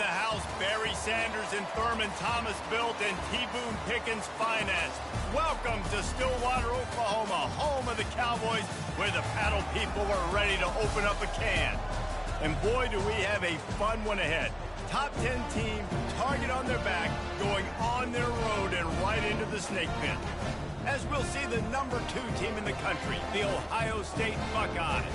the house, Barry Sanders and Thurman Thomas built and T. Boone Pickens financed. Welcome to Stillwater, Oklahoma, home of the Cowboys, where the paddle people are ready to open up a can. And boy, do we have a fun one ahead. Top 10 team, target on their back, going on their road and right into the snake pit. As we'll see the number 2 team in the country, the Ohio State Buckeyes,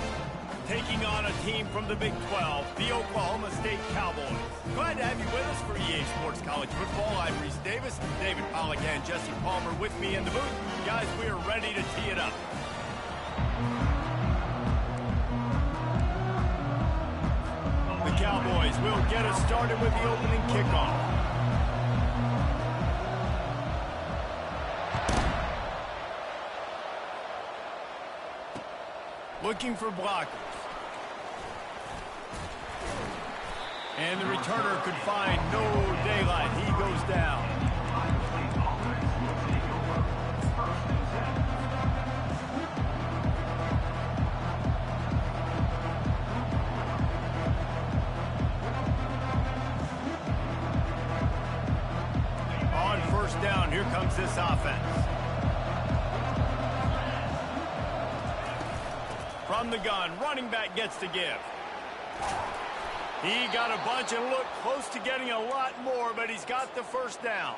taking on a team from the Big 12, the Oklahoma State Cowboys. Glad to have you with us for EA Sports College Football. I'm Reese Davis, David Pollack and Jesse Palmer with me in the booth. Guys, we are ready to tee it up. The Cowboys will get us started with the opening kickoff. Looking for blockers. And the returner could find no daylight. He goes down. On first down, here comes this offense. From the gun, running back gets to give. He got a bunch and looked close to getting a lot more, but he's got the first down.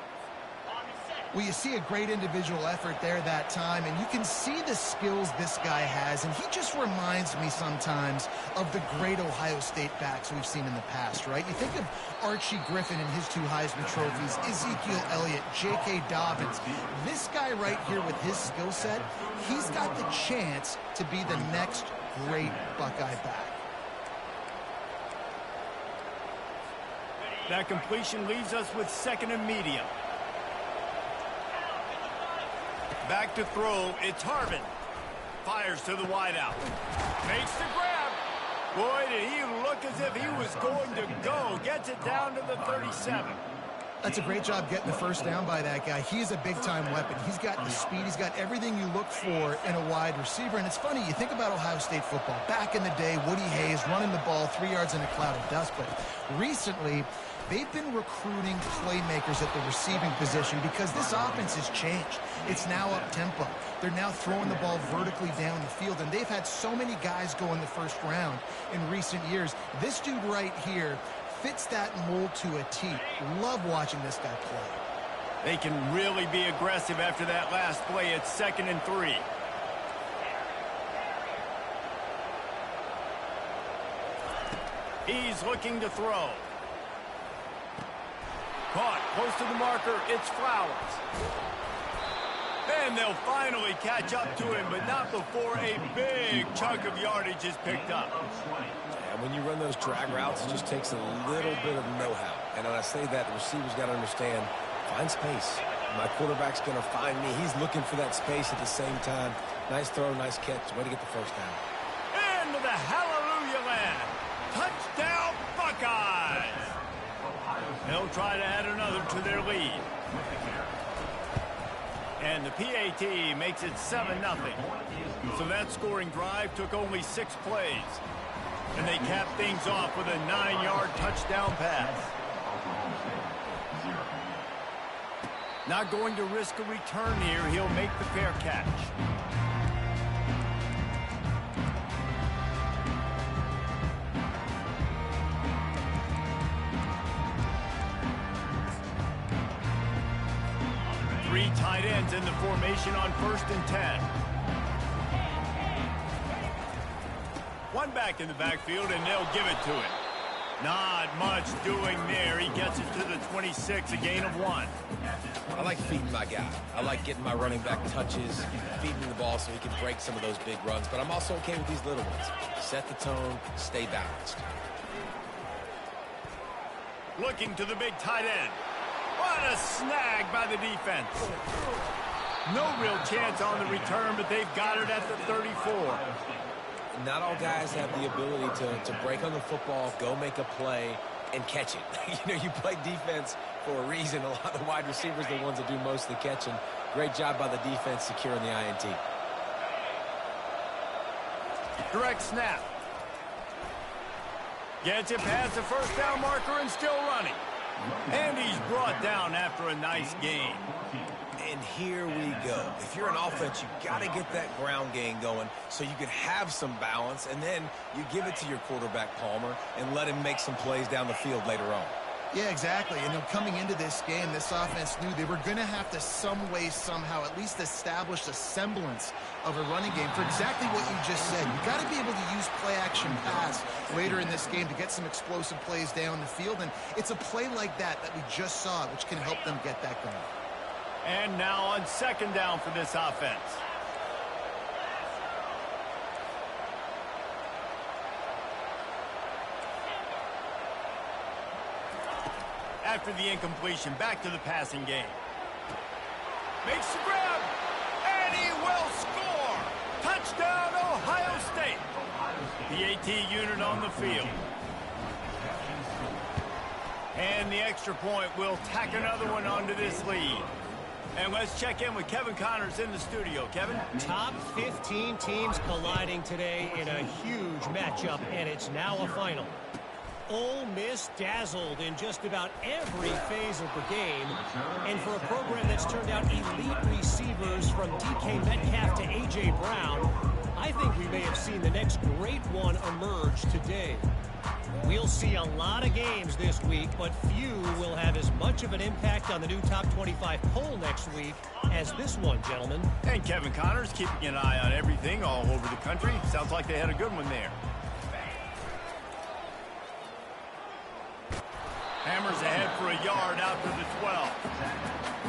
Well, you see a great individual effort there that time, and you can see the skills this guy has, and he just reminds me sometimes of the great Ohio State backs we've seen in the past, right? You think of Archie Griffin and his 2 Heisman trophies, Ezekiel Elliott, J.K. Dobbins. This guy right here with his skill set, he's got the chance to be the next great Buckeye back. That completion leaves us with 2nd and medium. Back to throw, it's Harvin. Fires to the wideout. Makes the grab. Boy, did he look as if he was going to go. Gets it down to the 37. That's a great job getting the first down by that guy. He's a big-time weapon. He's got the speed. He's got everything you look for in a wide receiver. And it's funny, you think about Ohio State football. Back in the day, Woody Hayes running the ball 3 yards in a cloud of dust. But recently, they've been recruiting playmakers at the receiving position because this offense has changed. It's now up-tempo. They're now throwing the ball vertically down the field, and they've had so many guys go in the first round in recent years. This dude right here fits that mold to a T. Love watching this guy play. They can really be aggressive after that last play. It's 2nd and 3. He's looking to throw. Caught close to the marker. It's Flowers. And they'll finally catch up to him, but not before a big chunk of yardage is picked up. And when you run those drag routes, it just takes a little bit of know-how. And when I say that, the receiver's got to understand, find space. My quarterback's going to find me. He's looking for that space at the same time. Nice throw, nice catch. Way to get the first down. Into the hallelujah land. Touchdown, Buckeyes. They'll try to add another to their lead. And the PAT makes it 7-0. So that scoring drive took only 6 plays. And they capped things off with a 9-yard touchdown pass. Not going to risk a return here. He'll make the fair catch. Three tight ends in the formation on 1st and 10. One back in the backfield, and they'll give it to him. Not much doing there. He gets it to the 26, a gain of 1. I like feeding my guy. I like getting my running back touches, feeding the ball so he can break some of those big runs. But I'm also okay with these little ones. Set the tone, stay balanced. Looking to the big tight end. What a snag by the defense. No real chance on the return, but they've got it at the 34. Not all guys have the ability to break on the football, go make a play, and catch it. You know, you play defense for a reason. A lot of the wide receivers are the ones that do most of the catching. Great job by the defense securing the INT. Direct snap. Gets it past the first down marker and still running. And he's brought down after a nice gain. And here we go. If you're an offense, you got to get that ground game going so you can have some balance, and then you give it to your quarterback, Palmer, and let him make some plays down the field later on. Yeah, exactly. And coming into this game, this offense knew they were going to have to some way, somehow, at least establish a semblance of a running game for exactly what you just said. You got to be able to use play-action pass later in this game to get some explosive plays down the field. And it's a play like that we just saw, which can help them get that going. And now on second down for this offense. After the incompletion, back to the passing game. Makes the grab, and he will score! Touchdown, Ohio State! The AT unit on the field. And the extra point will tack another one onto this lead. And let's check in with Kevin Connors in the studio. Kevin? Top 15 teams colliding today in a huge matchup, and it's now a final. Ole Miss dazzled in just about every phase of the game. And for a program that's turned out elite receivers from DK Metcalf to A.J. Brown, I think we may have seen the next great one emerge today. We'll see a lot of games this week, but few will have as much of an impact on the new top 25 poll next week as this one, gentlemen. And Kevin Connors keeping an eye on everything all over the country. Sounds like they had a good one there. Hammers ahead for a yard out to the 12.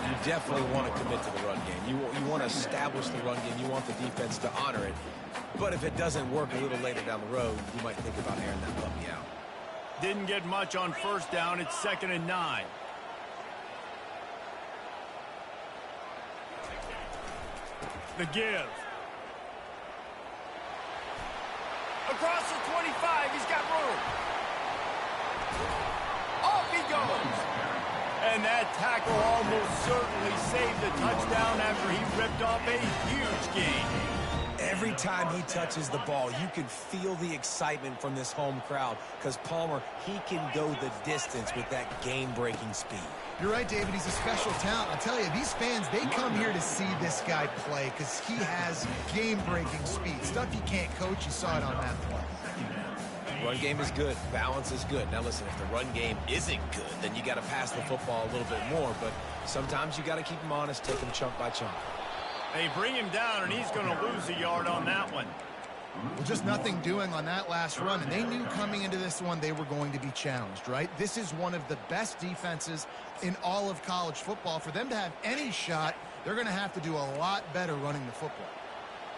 You definitely want to commit to the run game. You want to establish the run game. You want the defense to honor it. But if it doesn't work a little later down the road, you might think about airing that puppy out. Didn't get much on first down. It's 2nd and 9. The give. Across the 25. He's got room. Off he goes. And that tackle almost certainly saved the touchdown after he ripped off a huge gain. Every time he touches the ball, you can feel the excitement from this home crowd because Palmer, he can go the distance with that game-breaking speed. You're right, David. He's a special talent. I'll tell you, these fans, they come here to see this guy play because he has game-breaking speed. Stuff you can't coach. You saw it on that play. Run game is good. Balance is good. Now, listen, if the run game isn't good, then you got to pass the football a little bit more. But sometimes you got to keep him honest, take him chunk by chunk. They bring him down, and he's going to lose a yard on that one. Well, just nothing doing on that last run, and they knew coming into this one they were going to be challenged, right? This is one of the best defenses in all of college football. For them to have any shot, they're going to have to do a lot better running the football.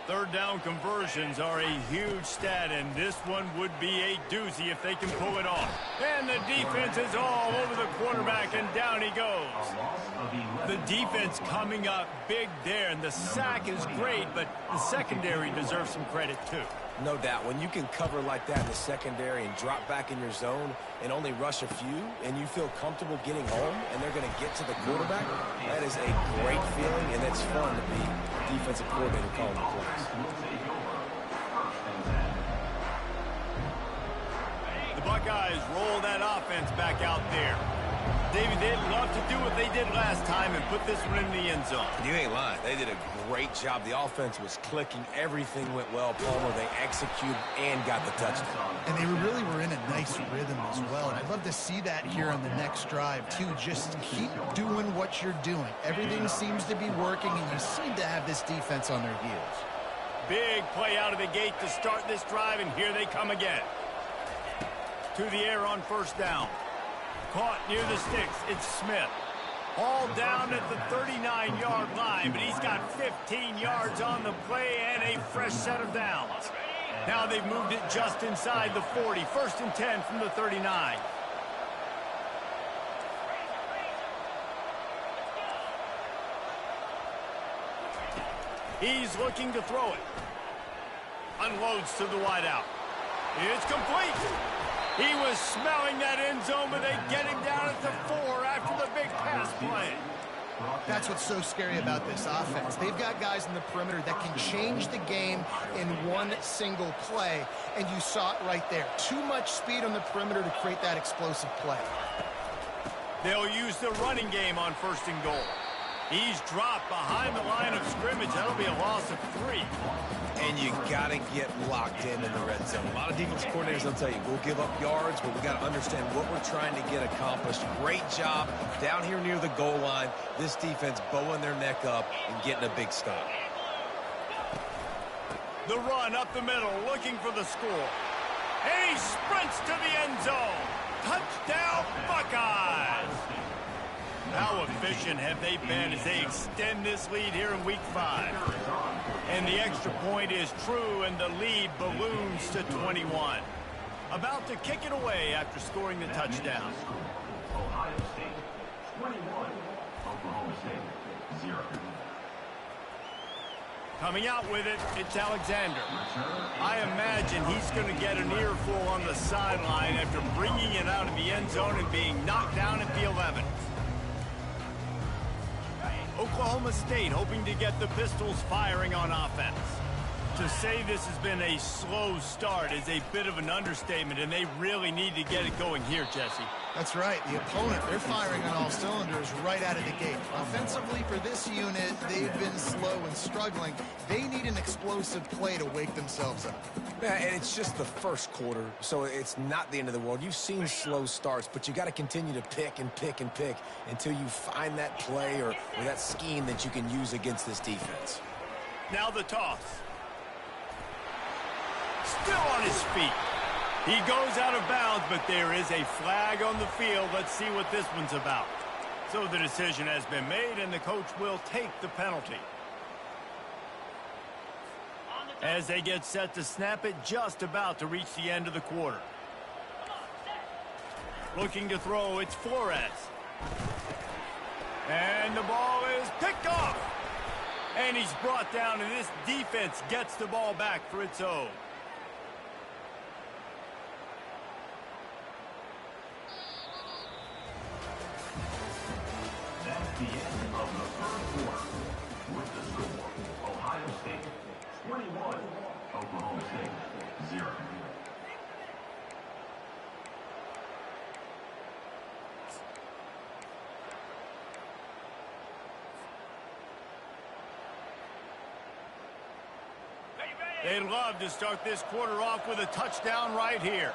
Third down conversions are a huge stat, and this one would be a doozy if they can pull it off. And the defense is all over the quarterback, and down he goes. The defense coming up big there, and the sack is great, but the secondary deserves some credit too. No doubt. When you can cover like that in the secondary and drop back in your zone and only rush a few, and you feel comfortable getting home, and they're going to get to the quarterback, that is a great feeling, and it's fun to be defensive coordinator calling the plays. The Buckeyes roll that offense back out there. David, they'd love to do what they did last time and put this one in the end zone. You ain't lying. They did a great job. The offense was clicking. Everything went well. Palmer, they executed and got the touchdown. And they really were in a nice rhythm as well. And I'd love to see that here on the next drive, too. Just keep doing what you're doing. Everything seems to be working, and you seem to have this defense on their heels. Big play out of the gate to start this drive, and here they come again. To the air on first down. Caught near the sticks. It's Smith. All down at the 39-yard line, but he's got 15 yards on the play and a fresh set of downs. Now they've moved it just inside the 40. 1st and 10 from the 39. He's looking to throw it. Unloads to the wideout. It's complete. He was smelling that end zone, but they get him down at the 4 after the big pass play. That's what's so scary about this offense. They've got guys in the perimeter that can change the game in one single play, and you saw it right there. Too much speed on the perimeter to create that explosive play. They'll use the running game on 1st and goal. He's dropped behind the line of scrimmage. That'll be a loss of 3. And you got to get locked in the red zone. A lot of defense coordinators will tell you, we'll give up yards, but we got to understand what we're trying to get accomplished. Great job down here near the goal line. This defense bowing their neck up and getting a big stop. The run up the middle, looking for the score. And he sprints to the end zone. Touchdown, Buckeyes! How efficient have they been as they extend this lead here in Week 5? And the extra point is true, and the lead balloons to 21. About to kick it away after scoring the touchdown. Ohio State 21, Oklahoma State 0. Coming out with it, it's Alexander. I imagine he's going to get an earful on the sideline after bringing it out of the end zone and being knocked down at the 11. Oklahoma State hoping to get the Pistols firing on offense. To say this has been a slow start is a bit of an understatement, and they really need to get it going here, Jesse. That's right. The opponent, they're firing on all cylinders right out of the gate. Offensively for this unit, they've been slow and struggling. They need an explosive play to wake themselves up. Yeah, and it's just the first quarter, so it's not the end of the world. You've seen slow starts, but you got to continue to pick and pick and pick until you find that play or that scheme that you can use against this defense. Now the toss. Still on his feet. He goes out of bounds, but there is a flag on the field. Let's see what this one's about. So the decision has been made, and the coach will take the penalty. As they get set to snap it, just about to reach the end of the quarter. Looking to throw, it's Flores. And the ball is picked off. And he's brought down, and this defense gets the ball back for its own. That's the end of the first quarter. With the score, Ohio State 21, Oklahoma State 0. They'd love to start this quarter off with a touchdown right here.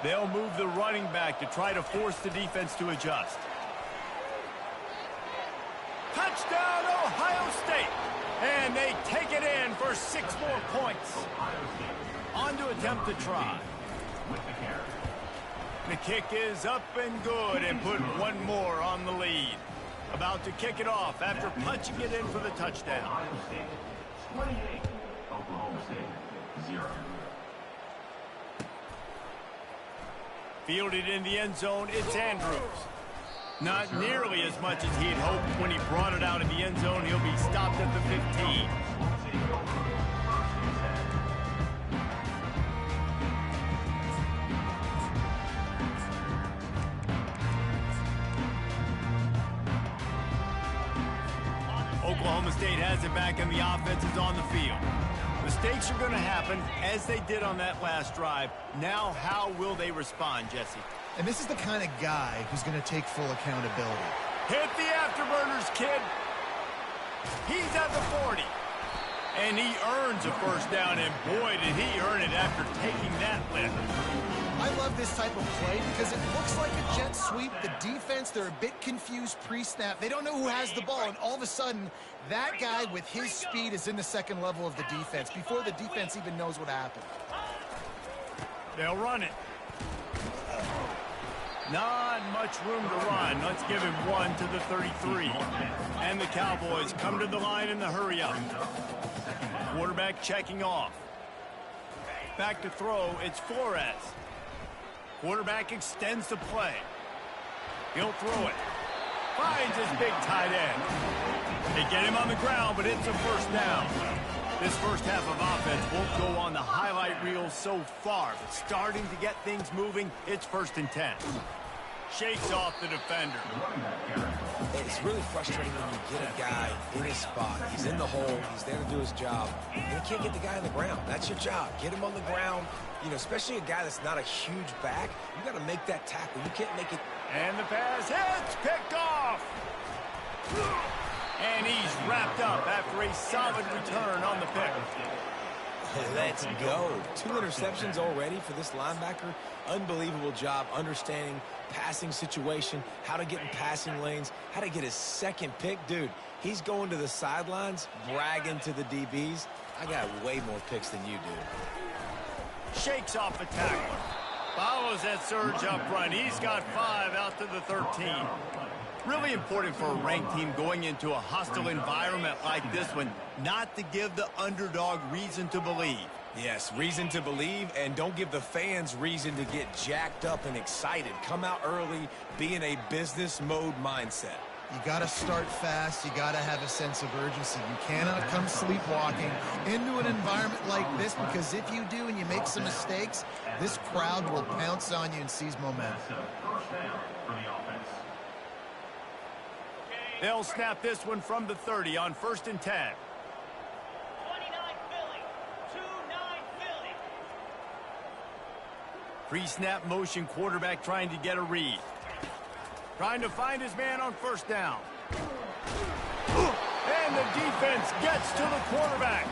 They'll move the running back to try to force the defense to adjust. Touchdown, Ohio State! And they take it in for 6 more points. On to attempt to try. The kick is up and good and put one more on the lead. About to kick it off after punching it in for the touchdown. Ohio State 28, Oklahoma State 0. Fielded in the end zone, it's Andrews. Not nearly as much as he'd hoped when he brought it out of the end zone. He'll be stopped at the 15. Oklahoma State has it back and the offense is on the field. Mistakes are going to happen as they did on that last drive. Now how will they respond, Jesse? And this is the kind of guy who's going to take full accountability. Hit the afterburners, kid. He's at the 40. And he earns a first down, and boy, did he earn it after taking that lift. I love this type of play because it looks like a jet sweep. The defense, they're a bit confused pre-snap. They don't know who has the ball, and all of a sudden, that guy with his speed is in the second level of the defense before the defense even knows what happened. They'll run it. Not much room to run. Let's give him one to the 33. And the Cowboys come to the line in the hurry-up. Quarterback checking off. Back to throw, it's Flores. Quarterback extends the play. He'll throw it. Finds his big tight end. They get him on the ground, but it's a first down. This first half of offense won't go on the highlight reel so far, but starting to get things moving, it's 1st and 10. Shakes off the defender. It's really frustrating when you get a guy in his spot. He's in the hole. He's there to do his job. And you can't get the guy on the ground. That's your job. Get him on the ground. You know, especially a guy that's not a huge back. You got to make that tackle. You can't make it. And the pass hits. Picked off. And he's wrapped up after a solid return on the pick. Let's go. 2 interceptions already for this linebacker. Unbelievable job understanding passing situation, how to get in passing lanes, how to get his second pick. Dude, he's going to the sidelines, bragging to the DBs. I got way more picks than you do. Shakes off the tackle. Follows that surge up front. He's got 5 out to the 13. Really important for a ranked team going into a hostile environment like this one, not to give the underdog reason to believe. Yes, reason to believe, and don't give the fans reason to get jacked up and excited. Come out early, be in a business mode mindset. You got to start fast. You got to have a sense of urgency. You cannot come sleepwalking into an environment like this, because if you do and you make some mistakes, this crowd will pounce on you and seize momentum. First down for the offense. They'll snap this one from the 30 on 1st and 10. 29 Philly. 2-9 Philly. Pre-snap motion, quarterback trying to get a read. Trying to find his man on 1st down. And the defense gets to the quarterback.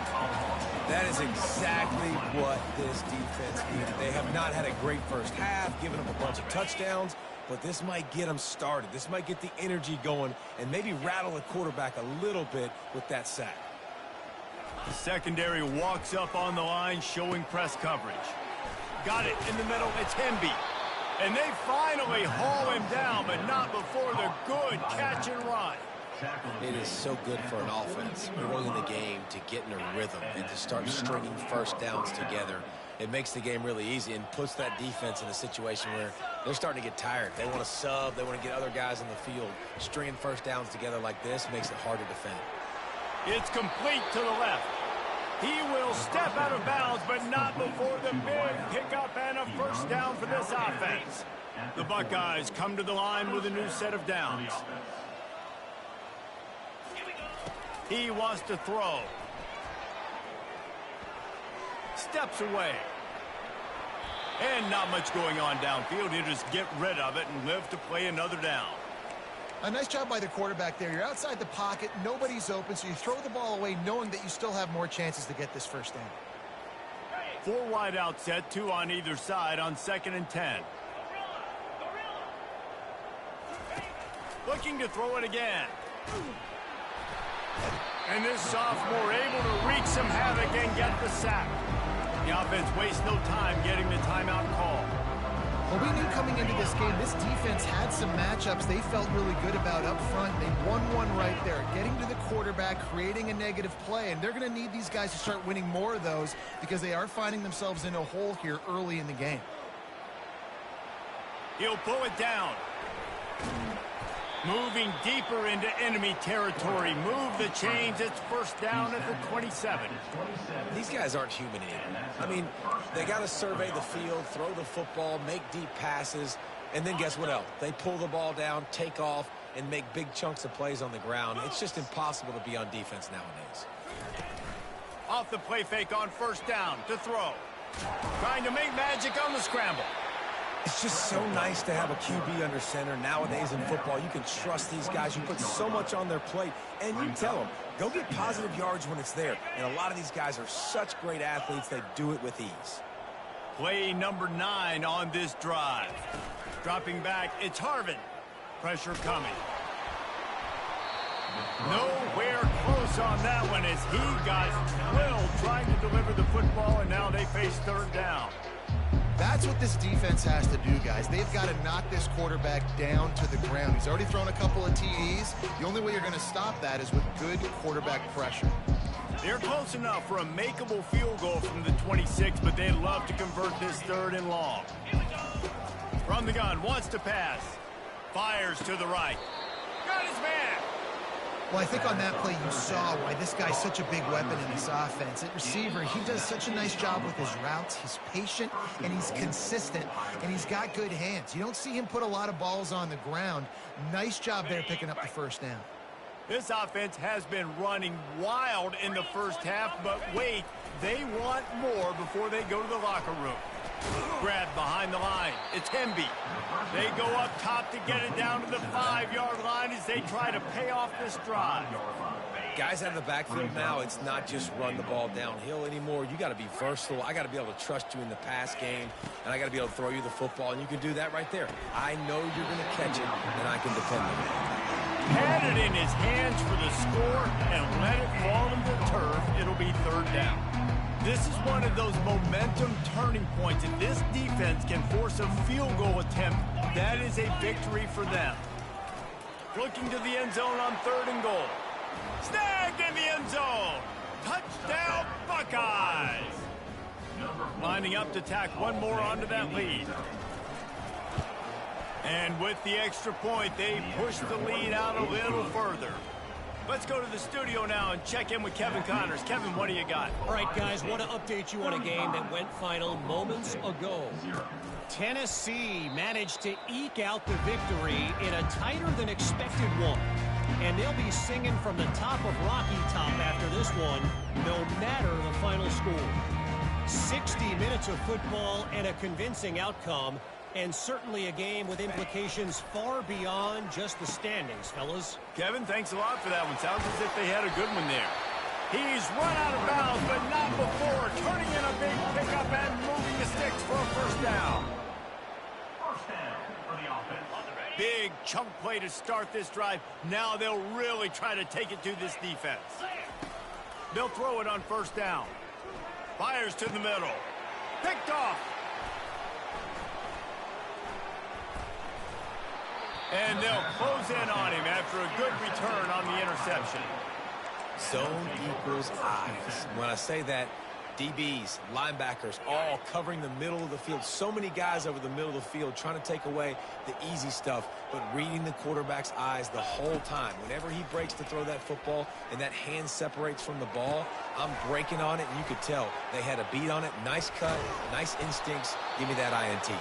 That is exactly what this defense needed. They have not had a great first half, giving up a bunch of touchdowns, but this might get them started. This might get the energy going and maybe rattle the quarterback a little bit with that sack. The secondary walks up on the line, showing press coverage. Got it in the middle. It's Hemby. And they finally haul him down, but not before the good catch and run. It is so good for an offense early in the game to get in a rhythm and to start stringing first downs together. It makes the game really easy and puts that defense in a situation where they're starting to get tired. They want to sub. They want to get other guys in the field. Stringing first downs together like this makes it hard to defend. It's complete to the left. He will step out of bounds, but not before the big pickup and a first down for this offense. The Buckeyes come to the line with a new set of downs. He wants to throw. Steps away. And not much going on downfield. He'll just get rid of it and live to play another down. A nice job by the quarterback there. You're outside the pocket. Nobody's open, so you throw the ball away knowing that you still have more chances to get this first down. 4 wide out set, 2 on either side on 2nd and 10. Looking to throw it again. And this sophomore able to wreak some havoc and get the sack. The offense wastes no time getting the timeout call. Well, we knew coming into this game, this defense had some matchups they felt really good about up front. They won one right there, getting to the quarterback, creating a negative play, and they're going to need these guys to start winning more of those because they are finding themselves in a hole here early in the game. He'll pull it down. Moving deeper into enemy territory. Move the chains. It's first down at the 27. These guys aren't human anymore. I mean, they got to survey the field, throw the football, make deep passes, and then guess what else? They pull the ball down, take off, and make big chunks of plays on the ground. It's just impossible to be on defense nowadays. Off the play fake on first down to throw. Trying to make magic on the scramble. It's just so nice to have a QB under center. Nowadays in football, you can trust these guys. You put so much on their plate, and you tell them, go get positive yards when it's there. And a lot of these guys are such great athletes, they do it with ease. Play number 9 on this drive. Dropping back, it's Harvin. Pressure coming. Nowhere close on that one as he got drilled trying to deliver the football, and now they face third down. That's what this defense has to do, guys. They've got to knock this quarterback down to the ground. He's already thrown a couple of TDs. The only way you're going to stop that is with good quarterback pressure. They're close enough for a makeable field goal from the 26, but they'd love to convert this 3rd and long. From the gun, wants to pass. Fires to the right. Got his man. Well, I think on that play you saw why this guy's such a big weapon in this offense. At receiver, he does such a nice job with his routes. He's patient, and he's consistent, and he's got good hands. You don't see him put a lot of balls on the ground. Nice job there picking up the first down. This offense has been running wild in the first half, but wait, they want more before they go to the locker room. Grab behind the line. It's Hemby. They go up top to get it down to the 5-yard line as they try to pay off this drive. Guys out of the backfield now, it's not just run the ball downhill anymore. You got to be versatile. I got to be able to trust you in the pass game, and I got to be able to throw you the football, and you can do that right there. I know you're going to catch it, and I can defend it. Had it in his hands for the score and let it fall into the turf. It'll be third down. This is one of those momentum turning points. If this defense can force a field goal attempt, that is a victory for them. Looking to the end zone on 3rd and goal. Snagged in the end zone. Touchdown, Buckeyes. Lining up to tack one more onto that lead. And with the extra point, they push the lead out a little further. Let's go to the studio now and check in with Kevin Connors. Kevin, what do you got? All right, guys, want to update you on a game that went final moments ago. Tennessee managed to eke out the victory in a tighter than expected one. And they'll be singing from the top of Rocky Top after this one, no matter the final score. 60 minutes of football and a convincing outcome, and certainly a game with implications far beyond just the standings, fellas. Kevin, thanks a lot for that one. Sounds as if they had a good one there. He's run out of bounds, but not before. Turning in a big pickup and moving the sticks for a first down. First down for the offense. Big chunk play to start this drive. Now they'll really try to take it to this defense. They'll throw it on first down. Fires to the middle. Picked off. And they'll close in on him after a good return on the interception. Zone equals eyes. When I say that, DBs, linebackers, all covering the middle of the field. So many guys over the middle of the field trying to take away the easy stuff, but reading the quarterback's eyes the whole time. Whenever he breaks to throw that football and that hand separates from the ball, I'm breaking on it, and you could tell they had a beat on it. Nice cut, nice instincts. Give me that INT.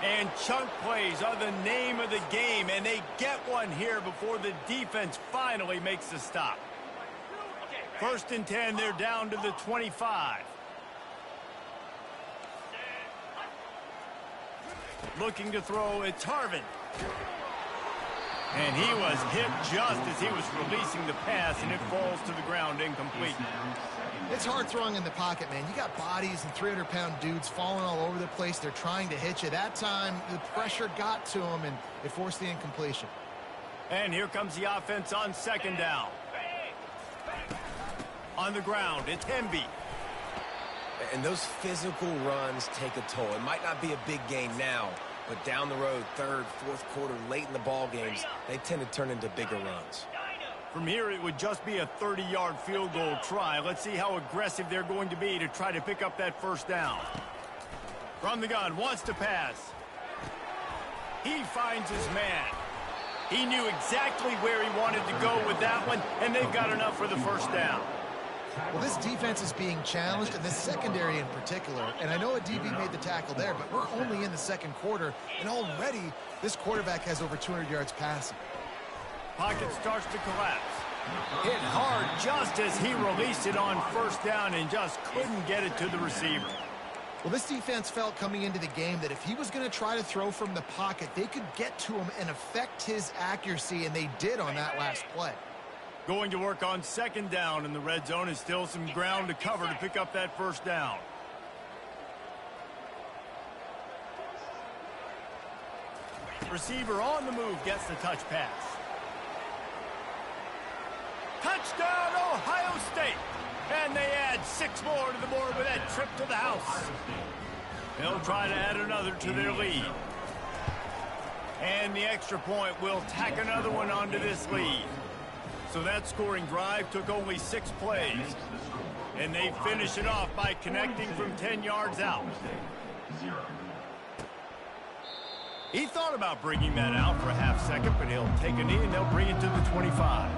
And chunk plays are the name of the game, and they get one here before the defense finally makes the stop. 1st and 10, they're down to the 25. Looking to throw, it's Harvin. And he was hit just as he was releasing the pass, and it falls to the ground incomplete. It's hard throwing in the pocket, man. You got bodies and 300-pound dudes falling all over the place. They're trying to hit you. That time, the pressure got to him, and it forced the incompletion. And here comes the offense on 2nd down. On the ground, it's Hemby. And those physical runs take a toll. It might not be a big gain now, but down the road, 3rd, 4th quarter, late in the ball games, they tend to turn into bigger runs. From here, it would just be a 30-yard field goal try. Let's see how aggressive they're going to be to try to pick up that first down. From the gun, wants to pass. He finds his man. He knew exactly where he wanted to go with that one, and they've got enough for the first down. Well, this defense is being challenged, and the secondary in particular. And I know a DB made the tackle there, but we're only in the 2nd quarter, and already this quarterback has over 200 yards passing. Pocket starts to collapse. Hit hard just as he released it on first down and just couldn't get it to the receiver. Well, this defense felt coming into the game that if he was going to try to throw from the pocket, they could get to him and affect his accuracy, and they did on that last play. Going to work on 2nd down in the red zone is still some ground to cover to pick up that first down. Receiver on the move gets the touch pass. Touchdown, Ohio State! And they add 6 more to the board with that trip to the house. They'll try to add another to their lead. And the extra point will tack another one onto this lead. So that scoring drive took only 6 plays. And they finish it off by connecting from 10 yards out. He thought about bringing that out for a half second, but he'll take a knee and they'll bring it to the 25.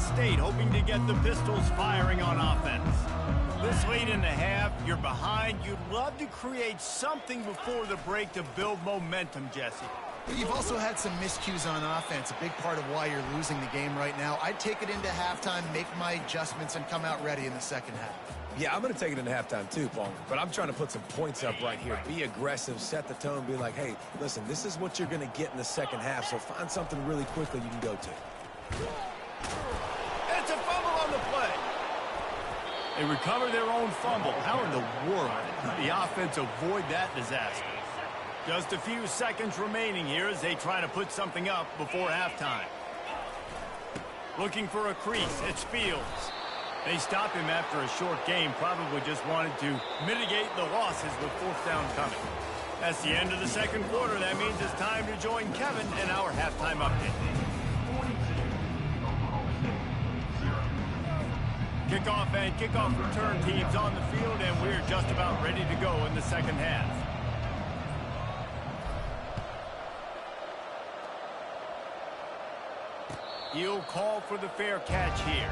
State hoping to get the Pistols firing on offense. This late in the half, you're behind. You'd love to create something before the break to build momentum, Jesse. You've also had some miscues on offense, a big part of why you're losing the game right now. I'd take it into halftime, make my adjustments, and come out ready in the second half. Yeah, I'm going to take it into halftime too, Paul. But I'm trying to put some points up right here. Be aggressive, set the tone, be like, hey, listen, this is what you're going to get in the second half, so find something really quickly you can go to. It's a fumble on the play. They recover their own fumble. How in the world did the offense avoid that disaster? Just a few seconds remaining here as they try to put something up before halftime. Looking for a crease. It's Fields. They stop him after a short game. Probably just wanted to mitigate the losses with fourth down coming. That's the end of the second quarter. That means it's time to join Kevin in our halftime update. Kickoff and kickoff return teams on the field, and we're just about ready to go in the second half. He'll call for the fair catch here.